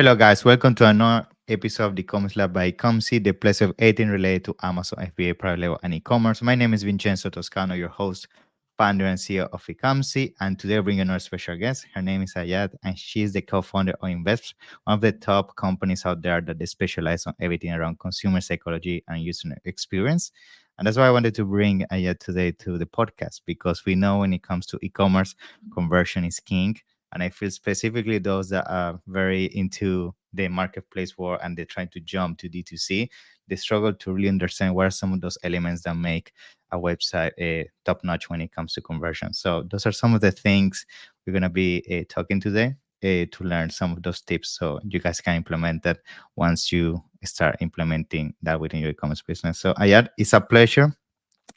Hello, guys. Welcome to another episode of the Commerce Lab by Ecomcy, the place of anything related to Amazon FBA, private label, and e-commerce. My name is Vincenzo Toscano, your host, founder, and CEO of Ecomcy. And today, we're bringing another special guest. Her name is Ayat, and she's the co-founder of Invest, one of the top companies out there that they specialize on everything around consumer psychology and user experience. And that's why I wanted to bring Ayat today to the podcast, because we know when it comes to e-commerce, conversion is king. And I feel specifically those that are very into the marketplace world and they're trying to jump to D2C, they struggle to really understand what are some of those elements that make a website top notch when it comes to conversion. So those are some of the things we're going to be talking today to learn some of those tips so you guys can implement that once you start implementing that within your e-commerce business. So Ayat, it's a pleasure.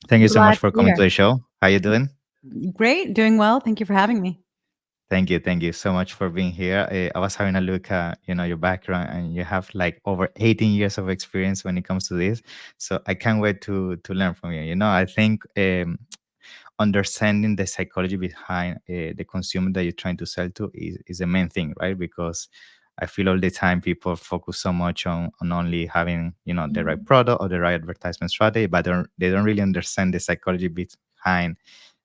Thank you so much Glad to for be coming here. to the show. How you doing? Great, doing well. Thank you for having me. Thank you so much for being here. I was having a look at your background, and you have like over 18 years of experience when it comes to this. So I can't wait to learn from you. I think understanding the psychology behind the consumer that you're trying to sell to is the main thing, right? Because I feel all the time people focus so much on only having the right product or the right advertisement strategy, but they don't really understand the psychology behind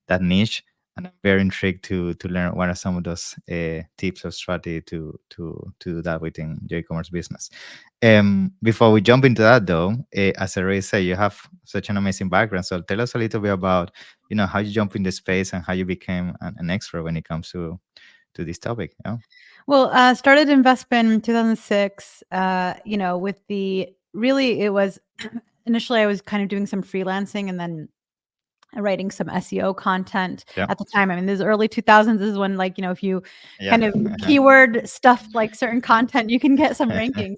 that niche. And I'm very intrigued to learn what are some of those tips or strategy to do that within your e-commerce business. Before we jump into that, though, as I already said, you have such an amazing background. So tell us a little bit about how you jump in the space and how you became an expert when it comes to this topic. Yeah. Well, started investment in 2006. With the really, it was initially I was kind of doing some freelancing and then writing some SEO content Yeah. at the time. I mean, this early 2000s is when, like, if you Yeah. kind of keyword stuff like certain content, you can get some rankings.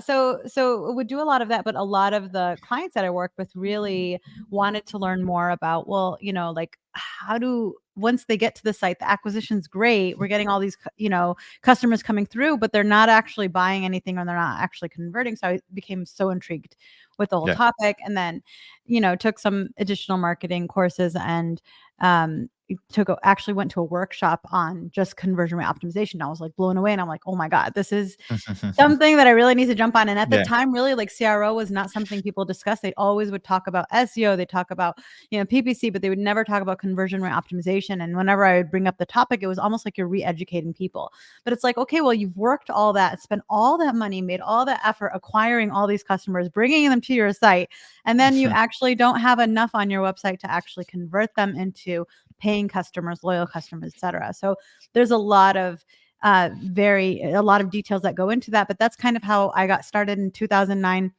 So would do a lot of that, but a lot of the clients that I worked with really wanted to learn more about, well, like how do once they get to the site, the acquisition's great. We're getting all these, customers coming through, but they're not actually buying anything or they're not actually converting. So I became so intrigued with the whole Yeah. topic. And then took some additional marketing courses and actually went to a workshop on just conversion rate optimization. I was like blown away and I'm like, oh my God, this is something that I really need to jump on. And at the Yeah. time, really, like, CRO was not something people discussed. They always would talk about SEO, they talk about, PPC, but they would never talk about conversion rate optimization. And whenever I would bring up the topic, it was almost like you're re-educating people. But it's like, okay, well, you've worked all that, spent all that money, made all that effort acquiring all these customers, bringing them to your site, and then you actually don't have enough on your website to actually convert them into paying customers, loyal customers, etc. So there's a lot of details that go into that, but that's kind of how I got started in 2009.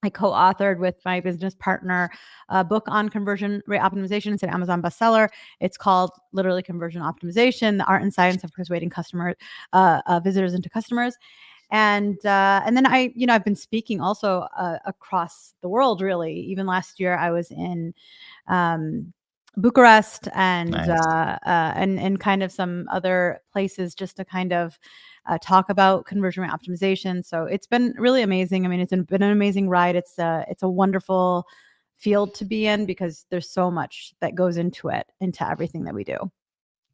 I co-authored with my business partner a book on conversion rate optimization. It's an Amazon bestseller. It's called literally Conversion Optimization: The Art and Science of Persuading Visitors into Customers. And then I've been speaking also across the world. Really, even last year I was in um, Bucharest Nice. and kind of some other places just to kind of talk about conversion rate optimization. So it's been really amazing. I mean, been an amazing ride. It's a wonderful field to be in because there's so much that goes into everything that we do.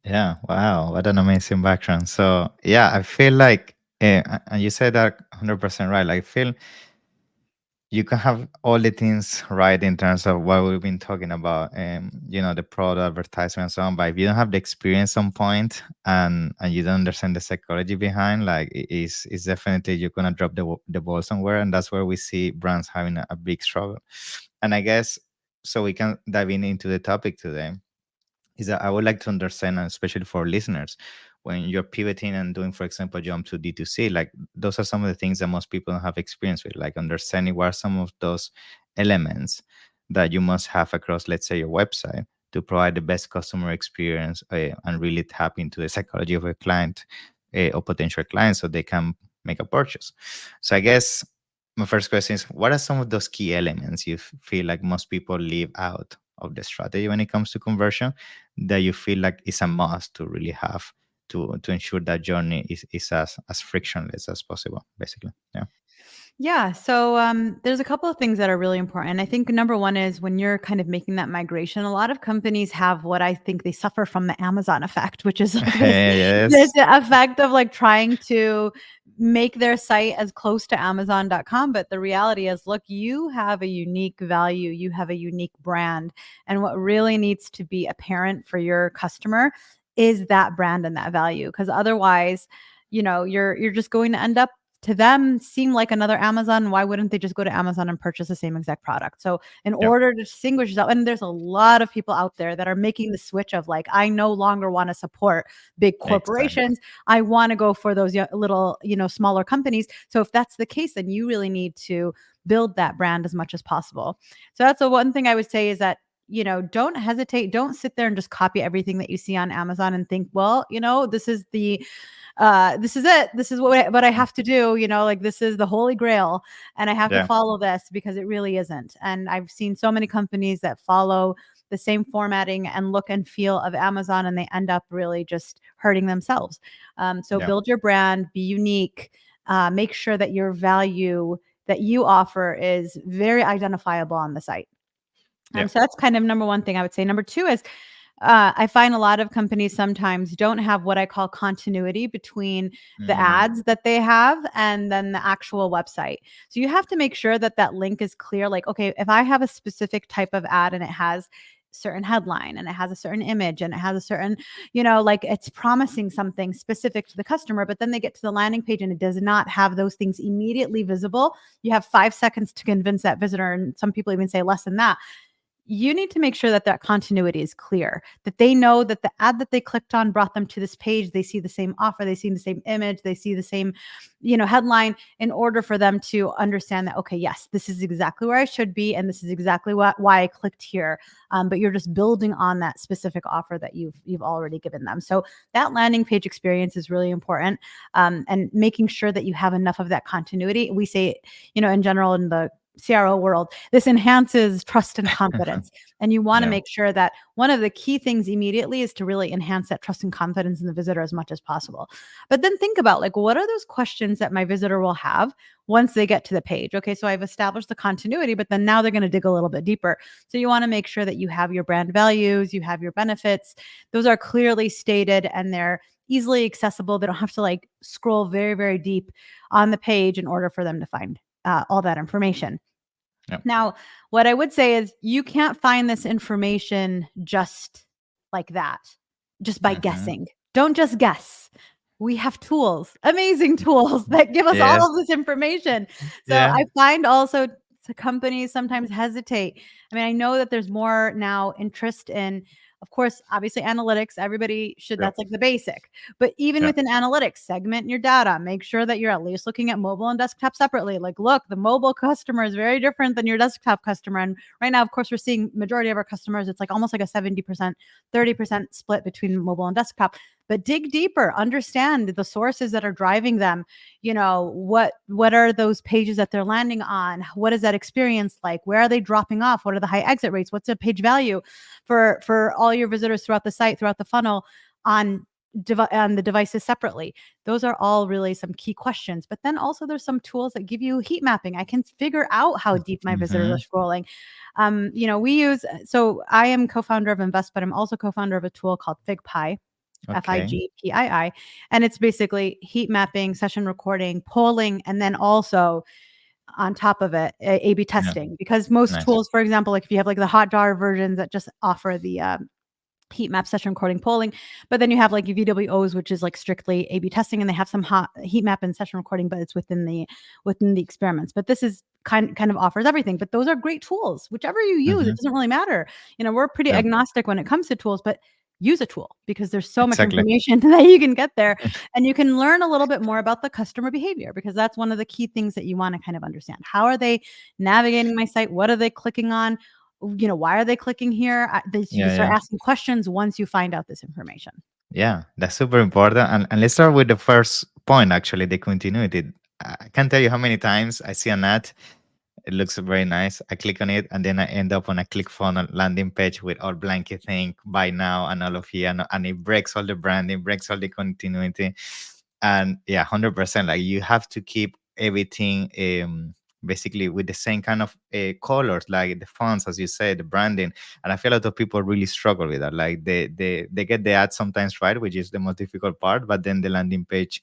Yeah, wow, what an amazing background. So, yeah, I feel like, and you said that 100% right. Like, I feel you can have all the things right in terms of what we've been talking about, the product advertisement and so on. But if you don't have the experience on point and you don't understand the psychology behind, like, it's definitely you're gonna drop the ball somewhere, and that's where we see brands having a big struggle. And I guess so we can dive into the topic today is that I would like to understand, and especially for listeners, when you're pivoting and doing, for example, jump to D2C, like those are some of the things that most people don't have experience with, like understanding what are some of those elements that you must have across, let's say, your website to provide the best customer experience and really tap into the psychology of a client or potential client so they can make a purchase. So I guess my first question is, what are some of those key elements you feel like most people leave out of the strategy when it comes to conversion that you feel like is a must to really have to ensure that journey is as frictionless as possible, basically? Yeah. Yeah. So there's a couple of things that are really important. I think number one is when you're kind of making that migration, a lot of companies have what I think they suffer from the Amazon effect, which is like this Yes. effect of like trying to make their site as close to Amazon.com. But the reality is, look, you have a unique value, you have a unique brand. And what really needs to be apparent for your customer is that brand and that value. Because otherwise, you're just going to end up to them seem like another Amazon. Why wouldn't they just go to Amazon and purchase the same exact product? So in Yeah. order to distinguish yourself, and there's a lot of people out there that are making the switch of like, I no longer want to support big Exactly. corporations. I want to go for those little, smaller companies. So if that's the case, then you really need to build that brand as much as possible. So that's the one thing I would say is that, don't hesitate. Don't sit there and just copy everything that you see on Amazon and think, well, this is it. This is what I have to do. Like this is the holy grail, and I have to Yeah. follow this because it really isn't. And I've seen so many companies that follow the same formatting and look and feel of Amazon, and they end up really just hurting themselves. So Yeah. build your brand, be unique, make sure that your value that you offer is very identifiable on the site. Yeah. So that's kind of number one thing I would say. Number two is I find a lot of companies sometimes don't have what I call continuity between the Hmm. ads that they have and then the actual website. So you have to make sure that that link is clear. Like, okay, if I have a specific type of ad and it has certain headline and it has a certain image and it has a certain, like it's promising something specific to the customer, but then they get to the landing page and it does not have those things immediately visible. You have 5 seconds to convince that visitor, and some people even say less than that. You need to make sure that that continuity is clear, that they know that the ad that they clicked on brought them to this page. They see the same offer, they see the same image, they see the same, headline, in order for them to understand that, okay, yes, this is exactly where I should be. And this is exactly why I clicked here. But you're just building on that specific offer that you've already given them. So that landing page experience is really important. And making sure that you have enough of that continuity. We say, in general, in the CRO world, this enhances trust and confidence. And you want to Yeah. make sure that one of the key things immediately is to really enhance that trust and confidence in the visitor as much as possible. But then think about like, what are those questions that my visitor will have once they get to the page? Okay, so I've established the continuity, but then now they're going to dig a little bit deeper. So you want to make sure that you have your brand values, you have your benefits. Those are clearly stated and they're easily accessible. They don't have to like scroll very, very deep on the page in order for them to find all that information. Yeah. Now, what I would say is you can't find this information just like that, just by Hmm. guessing. Don't just guess. We have tools, amazing tools that give us all Yes. of this information. So Yeah. I find also companies sometimes hesitate. I mean, I know that there's more now interest in, of course, obviously analytics. Everybody should, Yeah. that's like the basic. But even Yeah. within analytics, segment your data. Make sure that you're at least looking at mobile and desktop separately. Like, look, the mobile customer is very different than your desktop customer. And right now, of course, we're seeing majority of our customers, it's like almost like a 70%, 30% split between mobile and desktop. But dig deeper, understand the sources that are driving them. What are those pages that they're landing on? What is that experience like? Where are they dropping off? What are the high exit rates? What's the page value for all your visitors throughout the site, throughout the funnel, on on the devices separately? Those are all really some key questions. But then also there's some tools that give you heat mapping. I can figure out how deep my visitors Hmm. are scrolling. We use, so I am co-founder of Invest, but I'm also co-founder of a tool called FigPie. Okay. FIGPII. And it's basically heat mapping, session recording, polling, and then also on top of it, A/B Yeah. testing. Because most Nice. tools, for example, like if you have like the Hotjar versions that just offer the heat map, session recording, polling, but then you have like VWOs, which is like strictly A/B testing, and they have some hot heat map and session recording, but it's within the experiments. But this is kind of offers everything. But those are great tools, whichever you use. Hmm. It doesn't really matter. We're pretty Yeah. agnostic when it comes to tools, but use a tool because there's so much Exactly. information that you can get there, and you can learn a little bit more about the customer behavior, because that's one of the key things that you want to kind of understand. How are they navigating my site? What are they clicking on? Why are they clicking here? You can Yeah. start Yeah. asking questions once you find out this information. Yeah. That's super important. And let's start with the first point, actually, the continuity. I can't tell you how many times I see an ad. It looks very nice. I click on it, and then I end up on a click funnel landing page with all blanket thing, buy now, and all of here, and it breaks all the branding, breaks all the continuity, and yeah, 100%. Like you have to keep everything basically with the same kind of colors, like the fonts, as you said, the branding. And I feel a lot of people really struggle with that. Like they get the ad sometimes right, which is the most difficult part, but then the landing page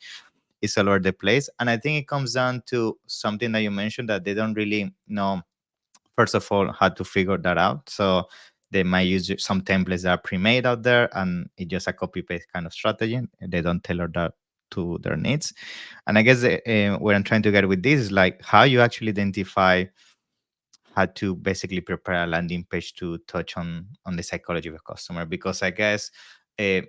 it's all over the place. And I think it comes down to something that you mentioned, that they don't really know, first of all, how to figure that out. So they might use some templates that are pre-made out there, and it's just a copy paste kind of strategy. They don't tailor that to their needs. And I guess what I'm trying to get with this is like how you actually identify how to basically prepare a landing page to touch on the psychology of a customer. Because I guess uh,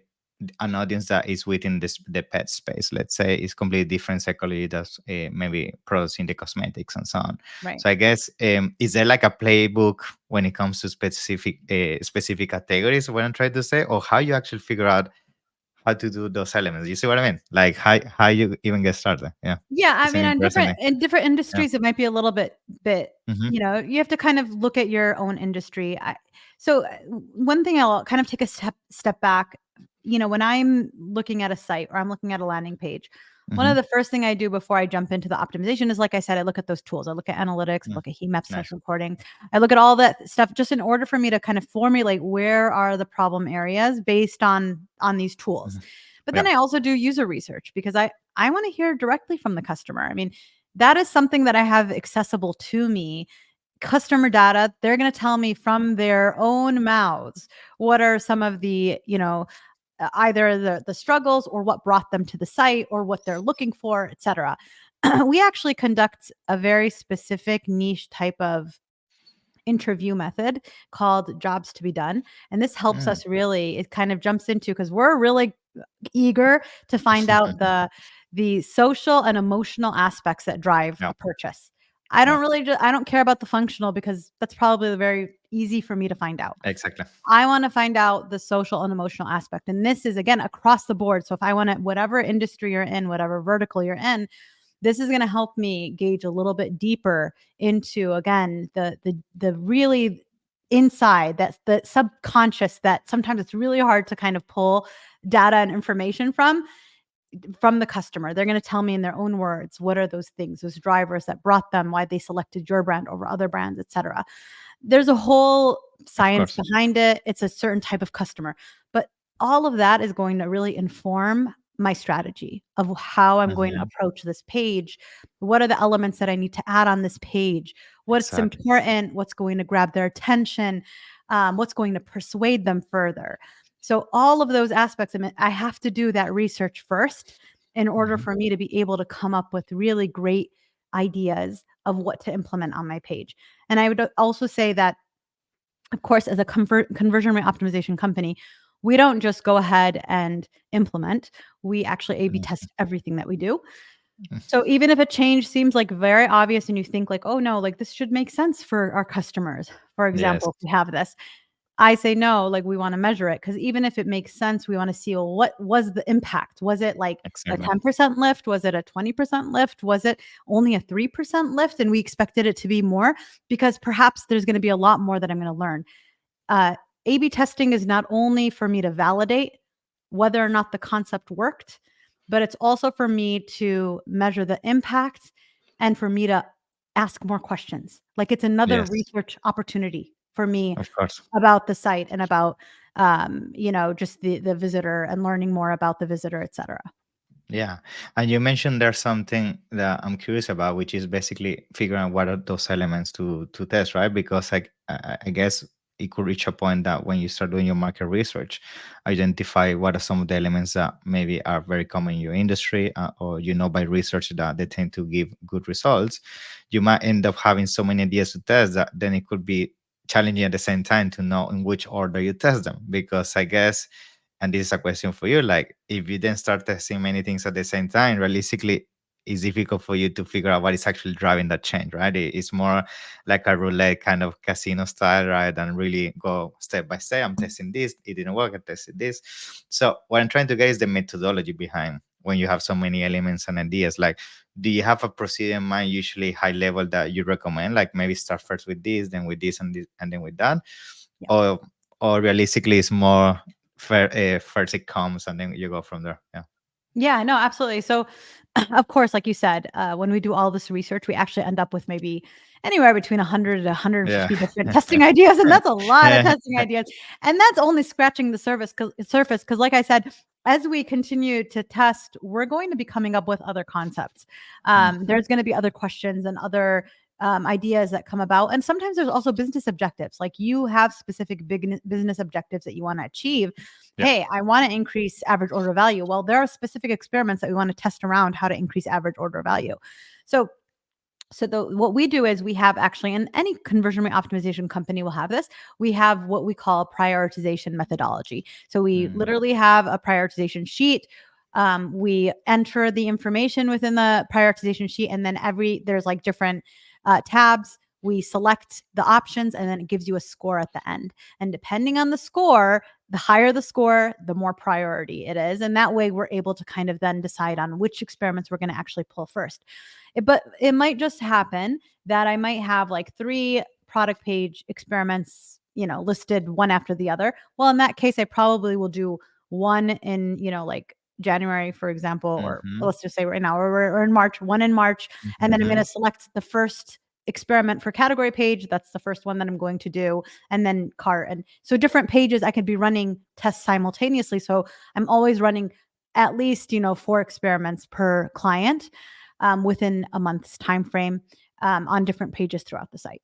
an audience that is within the pet space, let's say, is completely different psychology that's maybe products in the cosmetics and so on. Right. So I guess is there like a playbook when it comes to specific categories, what I'm trying to say, or how you actually figure out how to do those elements? You see what I mean? Like how you even get started? Yeah, Yeah, I it's mean, on impressing different me. in different Yeah. industries, it might be a little bit, Hmm. you have to kind of look at your own industry. So one thing I'll kind of take a step back. When I'm looking at a site or I'm looking at a landing page, one of Hmm. the first thing I do before I jump into the optimization is, like I said, I look at those tools. I look at analytics, I look at heat map session Nice. reporting. I look at all that stuff just in order for me to kind of formulate where are the problem areas based on these tools. Mhm. But then Yeah. I also do user research because I want to hear directly from the customer. I mean, that is something that I have accessible to me. Customer data, they're going to tell me from their own mouths what are some of the, either the struggles or what brought them to the site or what they're looking for, etc. We actually conduct a very specific niche type of interview method called jobs to be done, and this helps Mm. us really, it kind of jumps into, because we're really eager to find out the social and emotional aspects that drive Yeah. a purchase. I Yeah. don't really I don't care about the functional because that's probably very easy for me to find out. Exactly. I want to find out the social and emotional aspect. And this is, again, across the board. So if I want to, whatever industry you're in, whatever vertical you're in, this is going to help me gauge a little bit deeper into, again, the really inside, that's the subconscious, that sometimes it's really hard to kind of pull data and information from the customer. They're going to tell me in their own words, what are those things, those drivers that brought them, why they selected your brand over other brands, etc. There's a whole Of science course. behind it. It's a certain type of customer, but all of that is going to really inform my strategy of how I'm going to Hmm. approach this page. What are the elements that I need to add on this page? What's Exactly. important? What's going to grab their attention? What's going to persuade them further? So all of those aspects, I have to do that research first in order Hmm. for me to be able to come up with really great ideas of what to implement on my page. And I would also say that, of course, as a conversion rate optimization company, we don't just go ahead and implement. We actually A/B Hmm. test everything that we do. So even if a change seems like very obvious and you think like, oh no, like this should make sense for our customers, for Yes. example, if we have this, I say no, like we want to measure it, because even if it makes sense, we want to see, well, what was the impact? Was it like a Exactly. 10% lift? Was it a 20% lift? Was it only a 3% lift and we expected it to be more? Because perhaps there's going to be a lot more that I'm going to learn. Uh, A/B testing is not only for me to validate whether or not the concept worked, but it's also for me to measure the impact and for me to ask more questions. Like, it's another Yes. research opportunity for me Of course. about the site and about, just the visitor and learning more about the visitor, etc. Yeah. And you mentioned there's something that I'm curious about, which is basically figuring out what are those elements to test, right? Because I guess it could reach a point that when you start doing your market research, identify what are some of the elements that maybe are very common in your industry, or by research that they tend to give good results. You might end up having so many ideas to test that then it could be challenging at the same time to know in which order you test them. Because I guess, and this is a question for you, like if you then start testing many things at the same time, realistically it's difficult for you to figure out what is actually driving that change, right? It's more like a roulette kind of casino style, right? And really go step by step. I'm testing this, it didn't work, I tested this. So what I'm trying to get is the methodology behind when you have so many elements and ideas. Like, do you have a procedure in mind, usually high level, that you recommend, like maybe start first with this, then with this, and this, and then with that? Yeah. or or realistically it's more first it comes and then you go from there? Yeah. Yeah, no, absolutely. So, of course, like you said, when we do all this research, we actually end up with maybe anywhere between 100 to Yeah. 150 different testing ideas, and that's a lot of testing ideas. And that's only scratching the surface. Because, like I said, as we continue to test, we're going to be coming up with other concepts. There's going to be other questions and other ideas that come about. And sometimes there's also business objectives. Like you have specific big business objectives that you want to achieve. Yeah. Hey, I want to increase average order value. Well, there are specific experiments that we want to test around how to increase average order value. So what we do is we have actually, and any conversion rate optimization company will have this, we have what we call prioritization methodology. So we Mm. literally have a prioritization sheet. We enter the information within the prioritization sheet, and then there's like different tabs. We select the options, and then it gives you a score at the end. And depending on the score, the higher the score, the more priority it is. And that way we're able to kind of then decide on which experiments we're going to actually pull first. But it might just happen that I might have like 3 product page experiments, listed one after the other. Well, in that case, I probably will do one in, like January, for example, or Mhm. let's just say right now, or we're in March, one in March. And then I'm going Mhm. to select the first experiment for category page. That's the first one that I'm going to do. And then cart. And so different pages, I could be running tests simultaneously. So I'm always running at least, 4 experiments per client within a month's time frame on different pages throughout the site.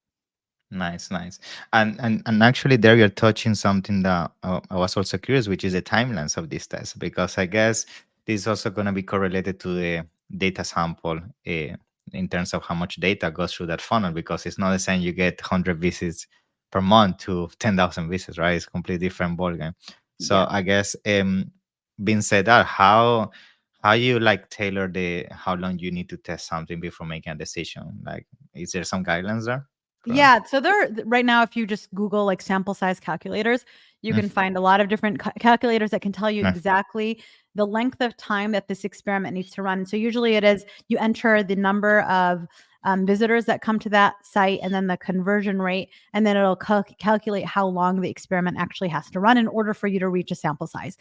Nice, nice. And actually there you're touching something that I was also curious, which is the timelines of this test, because I guess this is also going to be correlated to the data sample in terms of how much data goes through that funnel, because it's not the same you get 100 visits per month to 10,000 visits, right? It's a completely different ballgame. So Yeah. I guess being said that, how you like tailor the how long you need to test something before making a decision? Like, is there some guidelines there for that? Yeah, so right now, if you just Google like sample size calculators, you can find a lot of different calculators that can tell you Mm, exactly the length of time that this experiment needs to run. So usually it is you enter the number of visitors that come to that site and then the conversion rate, and then it'll calculate how long the experiment actually has to run in order for you to reach a sample size.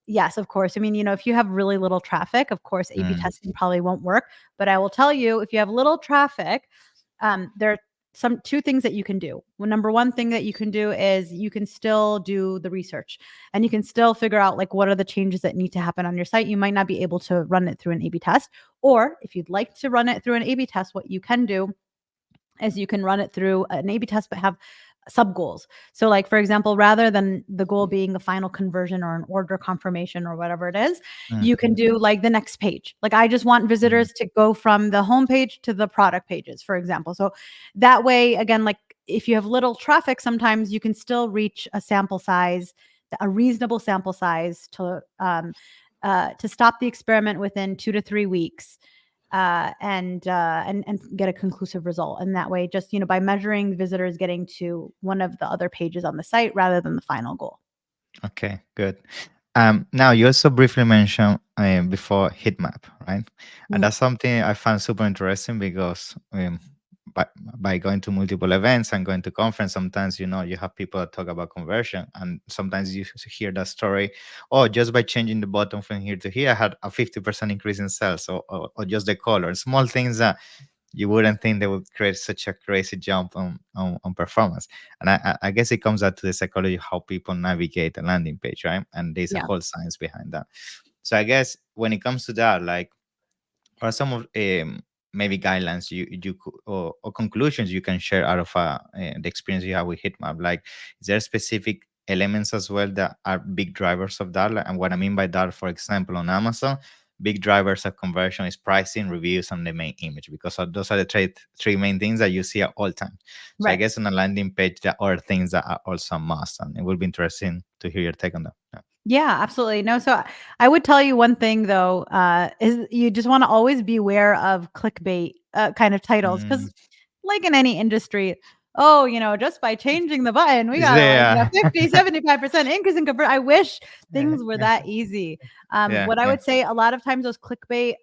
Yes, of course. I mean, if you have really little traffic, of course, A/B mm, testing probably won't work. But I will tell you, if you have little traffic, there are two things that you can do. Well, number one thing that you can do is you can still do the research, and you can still figure out like what are the changes that need to happen on your site. You might not be able to run it through an A/B test, or if you'd like to run it through an A/B test, what you can do is you can run it through an A/B test, but have sub goals. So, like for example, rather than the goal being a final conversion or an order confirmation or whatever it is, mm, you can do like the next page. Like I just want mm. visitors to go from the home page to the product pages, for example. So that way, again, like if you have little traffic, sometimes you can still reach a sample size, a reasonable sample size to stop the experiment within 2 to 3 weeks and get a conclusive result. And that way, just by measuring visitors getting to one of the other pages on the site rather than the final goal. Okay, good. Now you also briefly mentioned before Hitmap, right? And Mhm. that's something I found super interesting because by, by going to multiple events and going to conference, sometimes you have people that talk about conversion, and sometimes you hear that story. Oh, just by changing the button from here to here, I had a 50% increase in sales, or just the color, small things that you wouldn't think they would create such a crazy jump on performance. And I guess it comes out to the psychology of how people navigate a landing page, right? And there's a Yeah. whole science behind that. So I guess when it comes to that, like, what are some of maybe guidelines or conclusions you can share out of the experience you have with Hitmap? Like, is there specific elements as well that are big drivers of that? And what I mean by that, for example, on Amazon, big drivers of conversion is pricing, reviews, and the main image, because those are the three main things that you see at all times. So I Right. guess on a landing page, there are things that are also a must, and it will be interesting to hear your take on that. Yeah. Yeah, absolutely. No, so I would tell you one thing though, is you just want to always be aware of clickbait kind of titles Mm, because, like in any industry, oh, just by changing the button, we got like yeah. 50, 75% increase in convert. I wish things were that easy. Yeah. What I Yeah. would say, a lot of times those clickbait,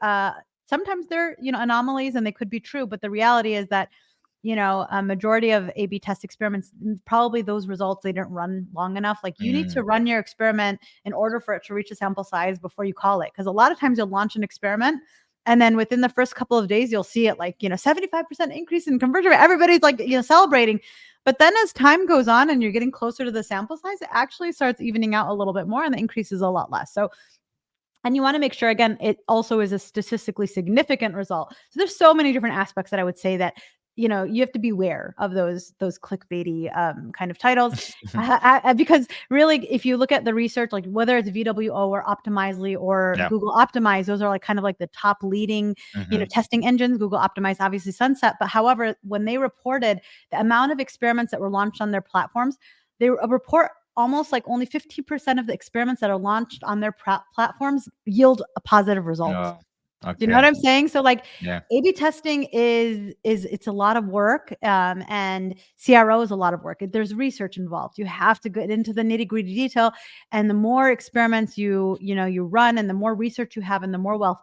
sometimes they're anomalies and they could be true, but the reality is that a majority of A/B test experiments, probably those results, they didn't run long enough. Like you need to Mm, run your experiment in order for it to reach a sample size before you call it. Because a lot of times you'll launch an experiment and then within the first couple of days, you'll see it like, 75% increase in conversion rate. Everybody's like, celebrating. But then as time goes on and you're getting closer to the sample size, it actually starts evening out a little bit more and the increase is a lot less. So And you want to make sure, again, it also is a statistically significant result. So there's so many different aspects that I would say that, you have to beware of those clickbaity kind of titles. Because really, if you look at the research, like whether it's VWO or Optimizely or Yeah. Google Optimize, those are like kind of like the top leading, Hmm. testing engines. Google Optimize, obviously sunset. But however, when they reported the amount of experiments that were launched on their platforms, they report almost like only 50% of the experiments that are launched on their platforms yield a positive result. Oh, Do you know what okay. I'm saying? So like Yeah. A/B testing is it's a lot of work, and CRO is a lot of work. There's research involved. You have to get into the nitty gritty detail, and the more experiments you run, and the more research you have, and the more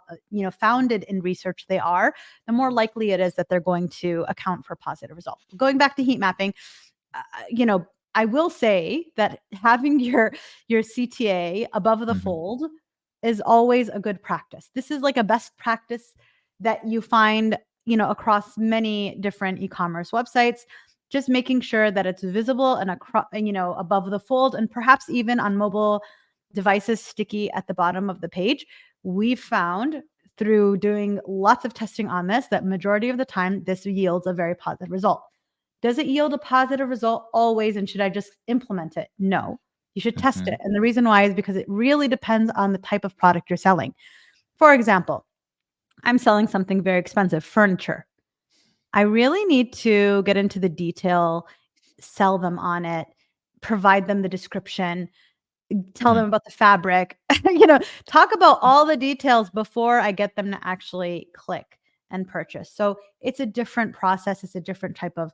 founded in research they are, the more likely it is that they're going to account for positive results. Going back to heat mapping, uh, you know, I will say that having your CTA above the Hmm. fold is always a good practice. This is like a best practice that you find, across many different e-commerce websites. Just making sure that it's visible and across, above the fold, and perhaps even on mobile devices, sticky at the bottom of the page. We've found through doing lots of testing on this that majority of the time this yields a very positive result. Does it yield a positive result always? And should I just implement it? No, you should test Hmm. it. And the reason why is because it really depends on the type of product you're selling. For example, I'm selling something very expensive, furniture. I really need to get into the detail, sell them on it, provide them the description, tell them about the fabric, talk about all the details before I get them to actually click and purchase. So it's a different process. It's a different type of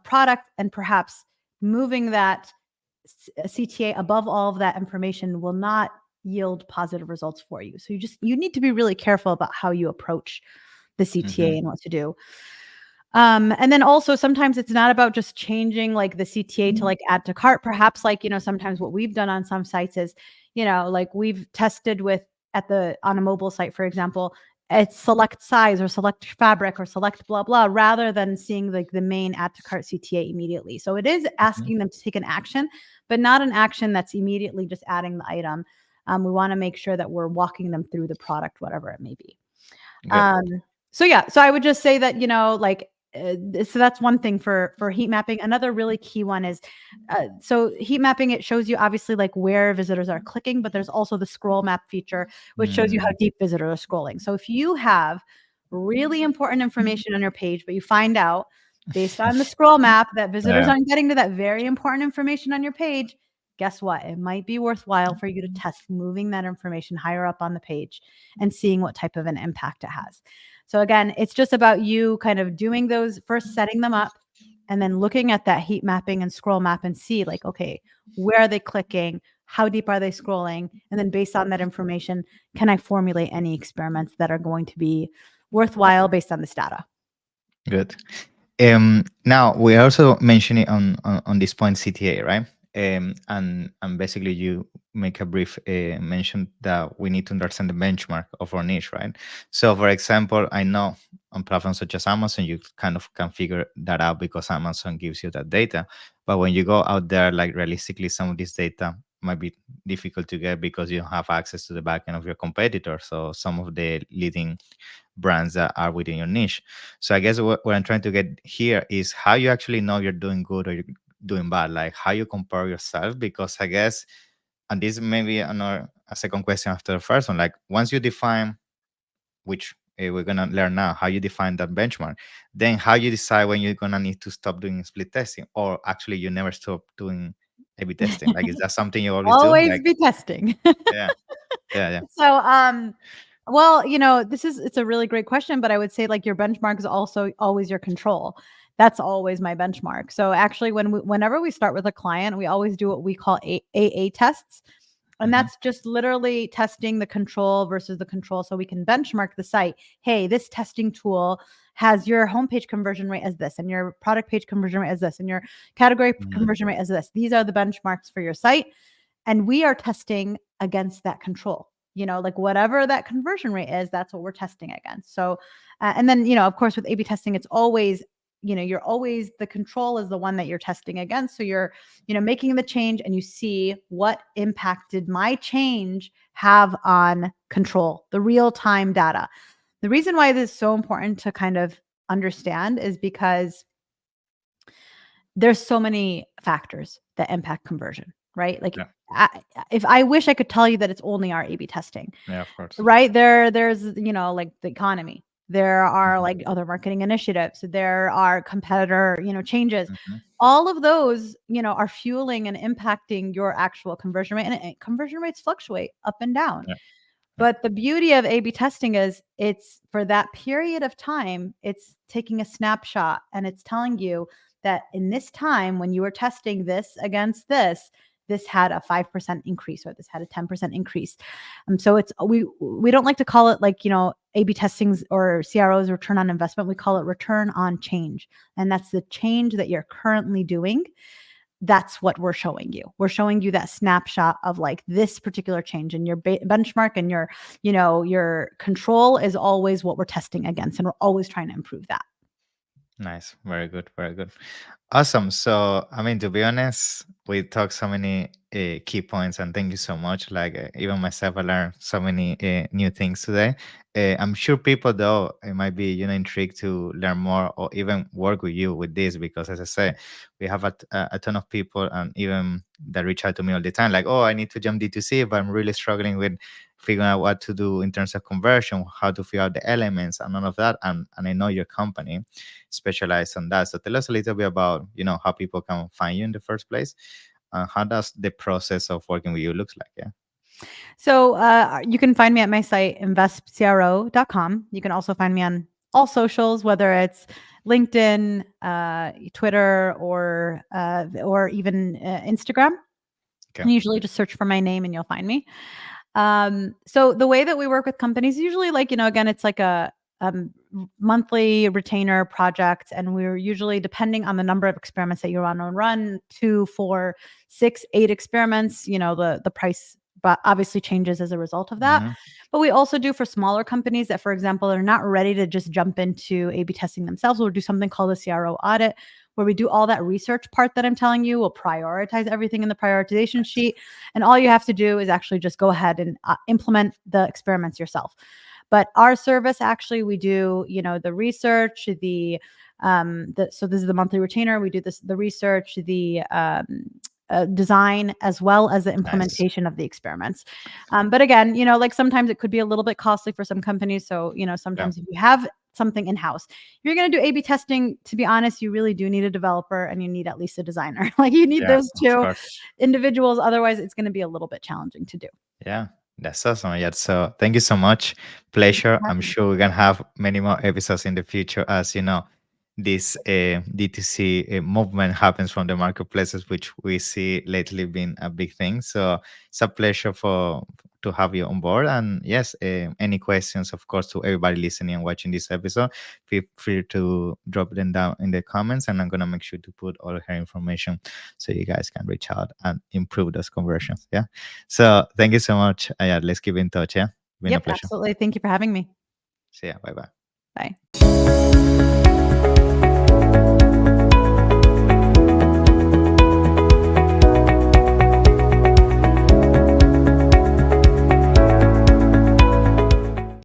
product, and perhaps moving that CTA above all of that information will not yield positive results for you. So you need to be really careful about how you approach the CTA Hmm. and what to do. And then also sometimes it's not about just changing like the CTA to like add to cart. Perhaps like, sometimes what we've done on some sites is, like we've tested with on a mobile site, for example, it's select size or select fabric or select blah, blah, rather than seeing like the main add to cart CTA immediately. So it is Hmm. asking them to take an action, but not an action that's immediately just adding the item. We want to make sure that we're walking them through the product, whatever it may be. Good. Um, so yeah, so I would just say that, like, so that's one thing for heat mapping. Another really key one is, so heat mapping, it shows you obviously like where visitors are clicking, but there's also the scroll map feature, which shows you how Mm. deep visitors are scrolling. So if you have really important information on your page, but you find out based on the scroll map that visitors Yeah. aren't getting to that very important information on your page, guess what? It might be worthwhile for you to test moving that information higher up on the page and seeing what type of an impact it has. So again, it's just about you kind of doing those first, setting them up, and then looking at that heat mapping and scroll map and see like, okay, where are they clicking? How deep are they scrolling? And then based on that information, can I formulate any experiments that are going to be worthwhile based on this data? Good. Now we also mentioned it on this point CTA, right? And basically you make a brief mention that we need to understand the benchmark of our niche, right? So for example, I know on platforms such as Amazon, you kind of can figure that out because Amazon gives you that data. But when you go out there, like realistically, some of this data might be difficult to get because you don't have access to the backend of your competitors. So some of the leading brands that are within your niche. So I guess what I'm trying to get here is how you actually know you're doing good or you're doing bad, like how you compare yourself. Because I guess, and this may be another a second question after the first one, like once you define, which we're gonna learn now, how you define that benchmark, then how you decide when you're gonna need to stop doing split testing, or actually you never stop doing A/B testing. Like, is that something you always do? Always Like, be testing. yeah, yeah, yeah. So, well, it's a really great question, but I would say like your benchmark is also always your control. That's always my benchmark. So actually, whenever we start with a client, we always do what we call AA tests. And Hmm. that's just literally testing the control versus the control so we can benchmark the site. Hey, this testing tool has your homepage conversion rate as this, and your product page conversion rate as this, and your category Hmm. conversion rate as this. These are the benchmarks for your site. And we are testing against that control. Like whatever that conversion rate is, that's what we're testing against. So, and then, of course, with A B testing, it's always, you're always, the control is the one that you're testing against. So you're, making the change and you see what impact did my change have on control, the real time data. The reason why this is so important to kind of understand is because there's so many factors that impact conversion, right? Like, Yeah. I, if I wish I could tell you that it's only our A/B testing, Yeah, of course. right? There's like the economy. There are Mhm. like other marketing initiatives. There are competitor changes. Mhm. All of those are fueling and impacting your actual conversion rate, and conversion rates fluctuate up and down. Yeah. Yeah. But the beauty of A/B testing is it's for that period of time, it's taking a snapshot and it's telling you that in this time when you were testing this against this, this had a 5% increase or this had a 10% increase. So it's we don't like to call it like, A/B testings or CROs return on investment. We call it return on change. And that's the change that you're currently doing. That's what we're showing you. We're showing you that snapshot of like this particular change, and your benchmark and your control is always what we're testing against, and we're always trying to improve that. Nice. Very good. Very good. Awesome. So, I mean, to be honest, we talked so many key points, and thank you so much. Like, even myself, I learned so many new things today. I'm sure people, though, might be, intrigued to learn more or even work with you with this, because, as I say, we have a ton of people, and even that reach out to me all the time, like, oh, I need to jump D2C, but I'm really struggling with figuring out what to do in terms of conversion, how to figure out the elements, and all of that. And I know your company specialize on that. So tell us a little bit about, how people can find you in the first place, and how does the process of working with you looks like? Yeah. So you can find me at my site, investcro.com. You can also find me on all socials, whether it's LinkedIn, Twitter, or even Instagram. Okay. And usually just search for my name and you'll find me. So the way that we work with companies, usually like, again, it's like a monthly retainer project. And we're usually, depending on the number of experiments that you want to run, 2, 4, 6, 8 experiments, the price but obviously changes as a result of that. Hmm. But we also do for smaller companies that, for example, are not ready to just jump into A/B testing themselves. We'll do something called a CRO audit, where we do all that research part that I'm telling you. We'll prioritize everything in the prioritization sheet. And all you have to do is actually just go ahead and implement the experiments yourself. But our service, actually, we do, the research, so this is the monthly retainer. We do the research, the design, as well as the Nice. implementation of the experiments. But again, like sometimes it could be a little bit costly for some companies. So, Yeah. sometimes if you have something in-house, if you're going to do A/B testing, to be honest, you really do need a developer and you need at least a designer. Like, you need Yeah. those Of two course. individuals. Otherwise, it's going to be a little bit challenging to do. Yeah, that's awesome. Yeah. So thank you so much. Thank you Pleasure. for I'm having me. sure we're gonna have many more episodes in the future, as this D2C movement happens from the marketplaces, which we see lately being a big thing. So it's a pleasure to have you on board. And yes, any questions, of course, to everybody listening and watching this episode, feel free to drop them down in the comments, and I'm gonna make sure to put all her information so you guys can reach out and improve those conversions. Yeah. So thank you so much. Yeah, let's keep in touch. Yeah. Been a Yep, pleasure. absolutely. Thank you for having me. See ya. Bye bye. Bye.